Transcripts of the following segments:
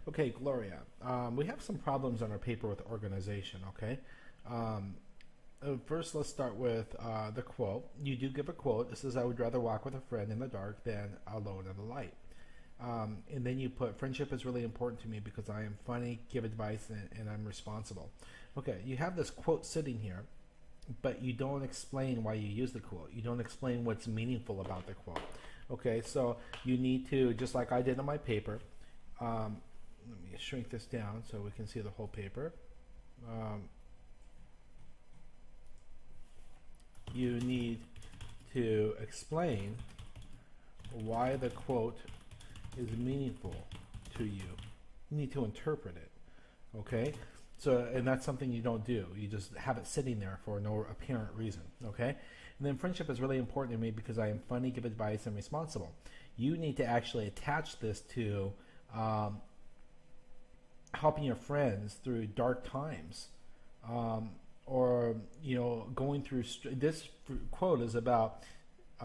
Okay, Gloria, we have some problems on our paper with organization, okay? Um, First, let's start with the quote. You do give a quote. It says, I would rather walk with a friend in the dark than alone in the light. And then you put, friendship is really important to me because I am funny, give advice, and I'm responsible. Okay, you have this quote sitting here, but you don't explain why you use the quote. You don't explain what's meaningful about the quote. Okay, so you need to, just like I did on my paper, um, let me shrink this down so we can see the whole paper. Um, you need to explain why the quote is meaningful to you. You need to interpret it, okay? So, and that's something you don't do. You just have it sitting there for no apparent reason, okay? And then friendship is really important to me because I am funny, give advice, and responsible. You need to actually attach this to helping your friends through dark times, um, or going through this quote is about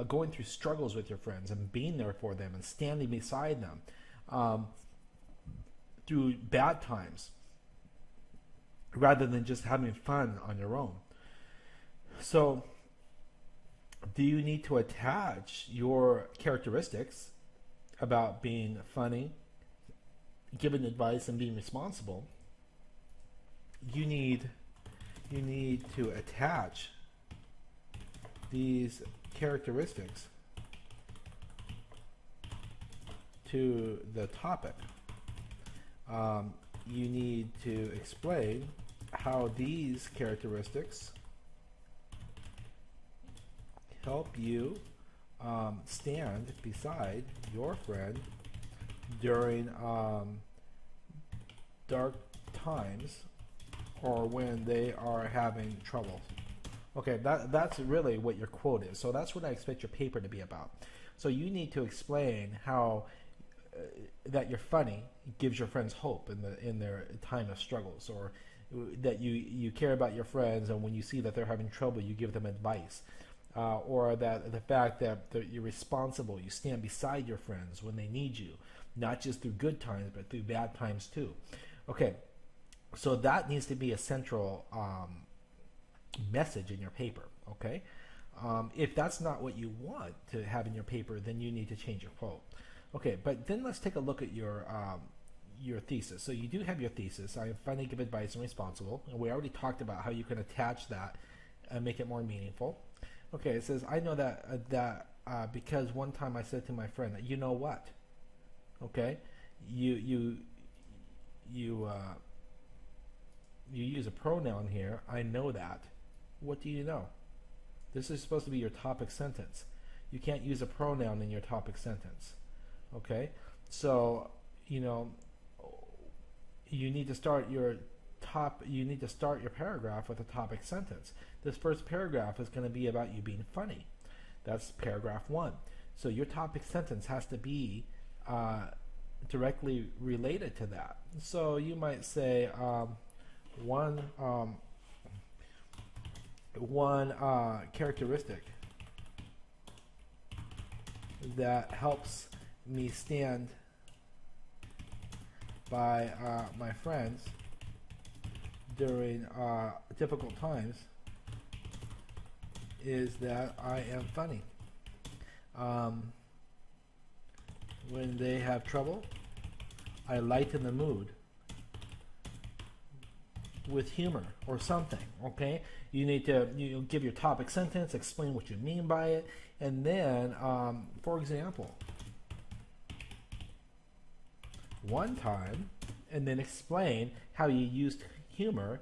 going through struggles with your friends and being there for them and standing beside them um, through bad times, rather than just having fun on your own. So, do you need to attach your characteristics about being funny, giving advice, and being responsible? You need to attach these characteristics to the topic. You need to explain how these characteristics help you stand beside your friend during dark times or when they are having trouble. Okay, that's really what your quote is. So that's what I expect your paper to be about. So you need to explain how that you're funny gives your friends hope in their time of struggles, or that you care about your friends, and when you see that they're having trouble, you give them advice, or that the fact that you're responsible, you stand beside your friends when they need you, not just through good times but through bad times too. Okay, so that needs to be a central message in your paper. Okay, if that's not what you want to have in your paper, then you need to change your quote. Okay, but then let's take a look at your thesis. So you do have your thesis. I am funny, give advice, and responsible. And we already talked about how you can attach that and make it more meaningful. Okay, it says, I know that because one time I said to my friend that, you know what? Okay, you use a pronoun here. I know that. What do you know? This is supposed to be your topic sentence. You can't use a pronoun in your topic sentence. Okay, so you need to start your paragraph with a topic sentence. This first paragraph is going to be about you being funny. That's paragraph 1. So your topic sentence has to be directly related to that. So you might say one characteristic that helps me stand by my friends during difficult times is that I am funny. When they have trouble, I lighten the mood with humor or something. Okay, you need to give your topic sentence, explain what you mean by it, and then for example, one time, and then explain how you used humor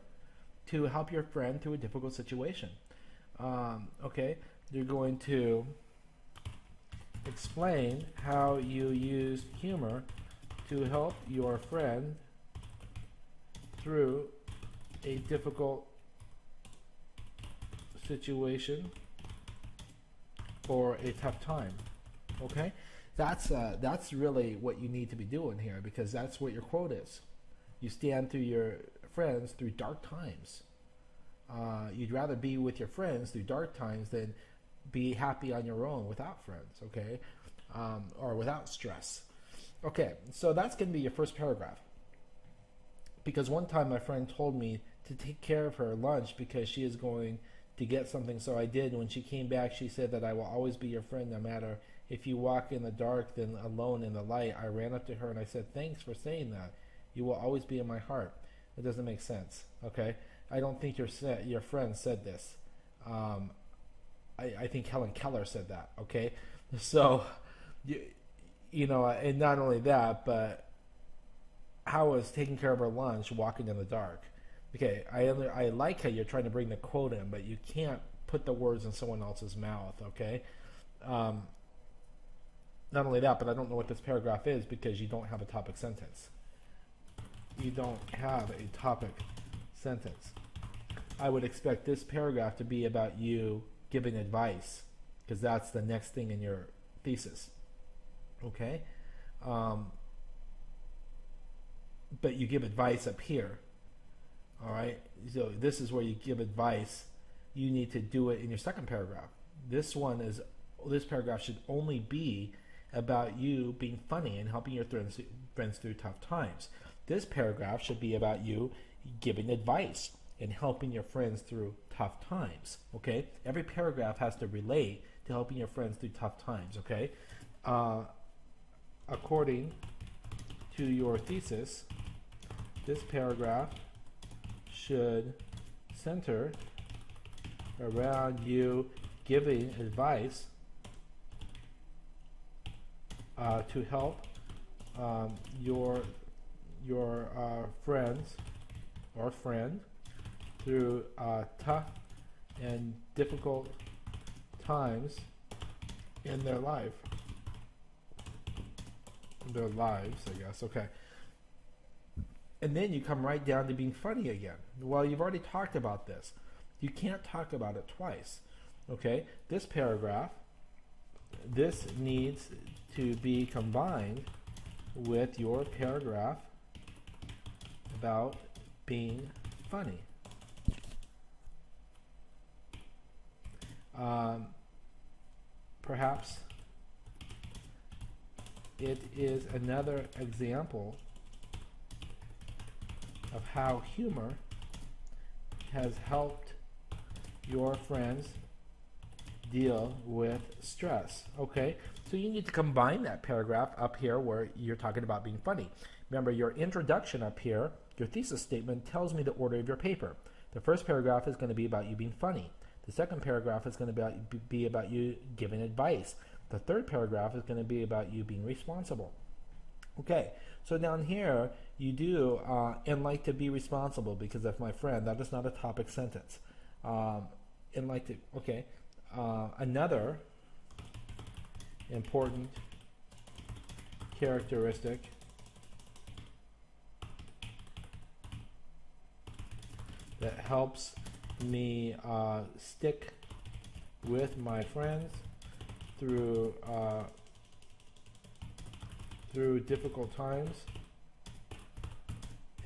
to help your friend through a difficult situation. Okay, you're going to explain how you used humor to help your friend through a difficult situation or a tough time. Okay, that's really what you need to be doing here, because that's what your quote is. You stand through your friends through dark times. You'd rather be with your friends through dark times than be happy on your own without friends, okay? Or without stress. Okay, so that's going to be your first paragraph. Because one time my friend told me to take care of her lunch because she is going to get something, so I did. When she came back, she said that I will always be your friend no matter if you walk in the dark then alone in the light. I ran up to her and I said, thanks for saying that. You will always be in my heart. It doesn't make sense, okay? I don't think your friend said this. I think Helen Keller said that, okay? So, you know, and not only that, but how is taking care of her lunch walking in the dark? Okay, I like how you're trying to bring the quote in, but you can't put the words in someone else's mouth, okay? Not only that, but I don't know what this paragraph is because you don't have a topic sentence. You don't have a topic sentence. I would expect this paragraph to be about you giving advice because that's the next thing in your thesis, okay? But you give advice up here, all right? So this is where you give advice. You need to do it in your second paragraph. This paragraph should only be about you being funny and helping your friends through tough times. This paragraph should be about you giving advice and helping your friends through tough times, okay? Every paragraph has to relate to helping your friends through tough times, okay? According to your thesis, this paragraph should center around you giving advice to help your friends or friend through tough and difficult times in their lives, I guess. Okay. And then you come right down to being funny again. Well, you've already talked about this. You can't talk about it twice. Okay? This paragraph, this needs to be combined with your paragraph about being funny. Perhaps it is another example of how humor has helped your friends deal with stress. Okay, so you need to combine that paragraph up here where you're talking about being funny. Remember, your introduction up here, your thesis statement, tells me the order of your paper. The first paragraph is going to be about you being funny. The second paragraph is going to be about you giving advice. The third paragraph is going to be about you being responsible. Okay, so down here you do and like to be responsible because of my friend. That is not a topic sentence. And like to, okay. Another important characteristic that helps me stick with my friends through difficult times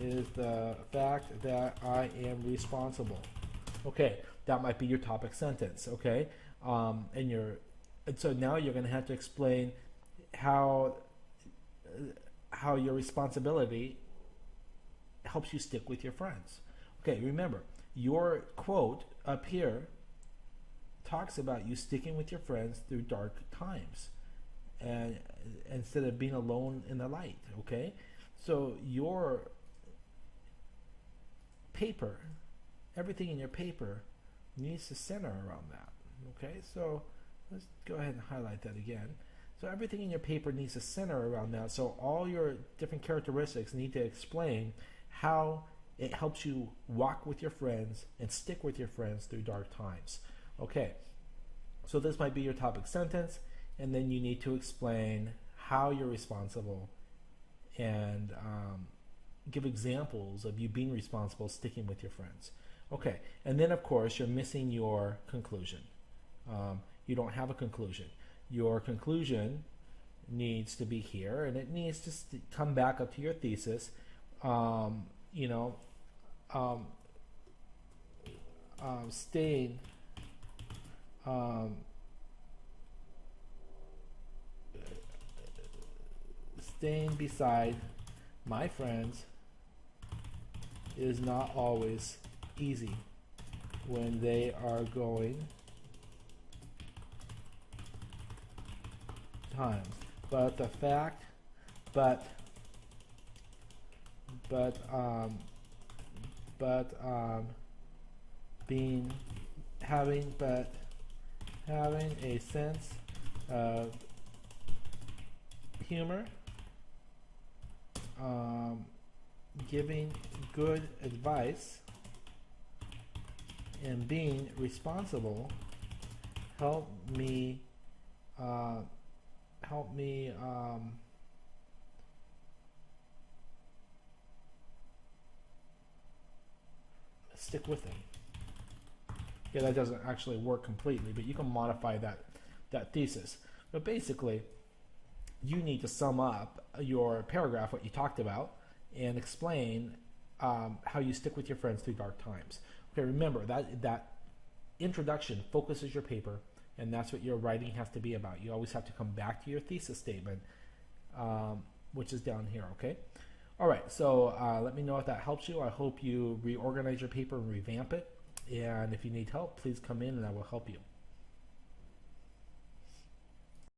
is the fact that I am responsible. Okay, that might be your topic sentence. Okay, and so now you're going to have to explain how your responsibility helps you stick with your friends. Okay, remember, your quote up here talks about you sticking with your friends through dark times and instead of being alone in the light. Okay, so your paper, everything in your paper needs to center around that. Okay, so let's go ahead and highlight that again. So everything in your paper needs to center around that. So all your different characteristics need to explain how it helps you walk with your friends and stick with your friends through dark times. Okay, so this might be your topic sentence, and then you need to explain how you're responsible and give examples of you being responsible, sticking with your friends. Okay, and then of course you're missing your conclusion. You don't have a conclusion. Your conclusion needs to be here, and it needs to come back up to your thesis. Staying beside my friends is not always easy when they are going times. But the fact, but being having a sense of humor, giving good advice, and being responsible help me stick with them. Yeah, that doesn't actually work completely, but you can modify that thesis. But basically, you need to sum up your paragraph, what you talked about, and explain how you stick with your friends through dark times. Okay, remember that introduction focuses your paper, and that's what your writing has to be about. You always have to come back to your thesis statement, which is down here, okay? All right, so let me know if that helps you. I hope you reorganize your paper and revamp it. And if you need help, please come in and I will help you.